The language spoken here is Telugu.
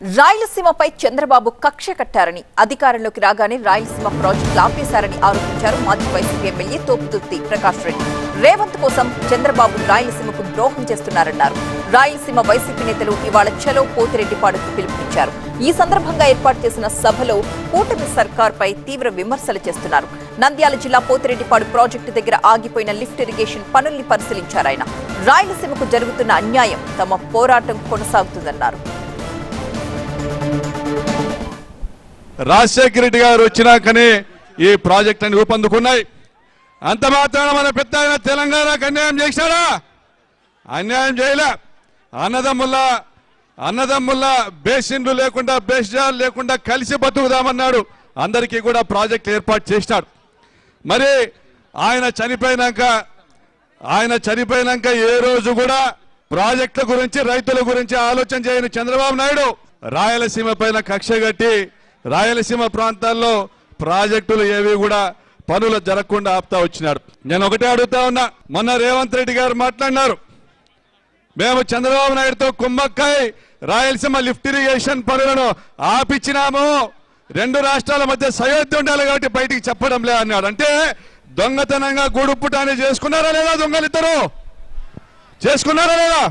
రాయలసీమపై చంద్రబాబు కక్ష కట్టారని అధికారంలోకి రాగానే రాయలసీమ ప్రాజెక్టులు ఆపేశారని ఆరోపించారు మాజీ వైసీపీ ఎమ్మెల్యే తోపుదుర్తి ప్రకాష్ రెడ్డి. రేవంత్ కోసం చంద్రబాబు రాయలసీమకు ద్రోహం చేస్తున్నారన్నారు. రాయలసీమ వైసీపీ నేతలు ఇవాళ చలో పోతిరెడ్డిపాడుకు పిలుపునిచ్చారు. ఈ సందర్భంగా ఏర్పాటు చేసిన సభలో కూటమి సర్కార్పై తీవ్ర విమర్శలు చేస్తున్నారు. నంద్యాల జిల్లా పోతిరెడ్డిపాడు ప్రాజెక్టు దగ్గర ఆగిపోయిన లిఫ్ట్ ఇరిగేషన్ పనుల్ని పరిశీలించారు ఆయన. రాయలసీమకు జరుగుతున్న అన్యాయం, తమ పోరాటం కొనసాగుతుందన్నారు. రాజశేఖర రెడ్డి గారు వచ్చినాకనే ఈ ప్రాజెక్ట్ అని రూపొందుకున్నాయి. అంత మాత్రాన మన పెద్ద ఆయన తెలంగాణకు అన్యాయం చేశాడా? అన్యాయం చేయలే. అన్నదమ్ముల బేసిన్లు లేకుండా బేస్జాలు లేకుండా కలిసి బతుకుదామన్నాడు. అందరికీ కూడా ప్రాజెక్ట్ ఏర్పాటు చేసినాడు. మరి ఆయన చనిపోయినాక ఏ రోజు కూడా ప్రాజెక్టుల గురించి రైతుల గురించి ఆలోచన చేయని చంద్రబాబు నాయుడు రాయలసీమ పైన కక్ష కట్టి రాయలసీమ ప్రాంతాల్లో ప్రాజెక్టులు ఏవి కూడా పనులు జరగకుండా ఆపుతా వచ్చినాడు. నేను ఒకటే అడుగుతా ఉన్నా, మొన్న రేవంత్ రెడ్డి గారు మాట్లాడినారు, మేము చంద్రబాబు నాయుడుతో కుమ్మక్కై రాయలసీమ లిఫ్ట్ ఇరిగేషన్ పనులను ఆపిచ్చినాము, రెండు రాష్ట్రాల మధ్య సయోధ్య ఉండాలి కాబట్టి బయటికి చెప్పడం లే అన్నాడు. అంటే దొంగతనంగా గూడుపుటాన్ని చేసుకున్నారా లేదా? దొంగలిద్దరు చేసుకున్నారా లేదా?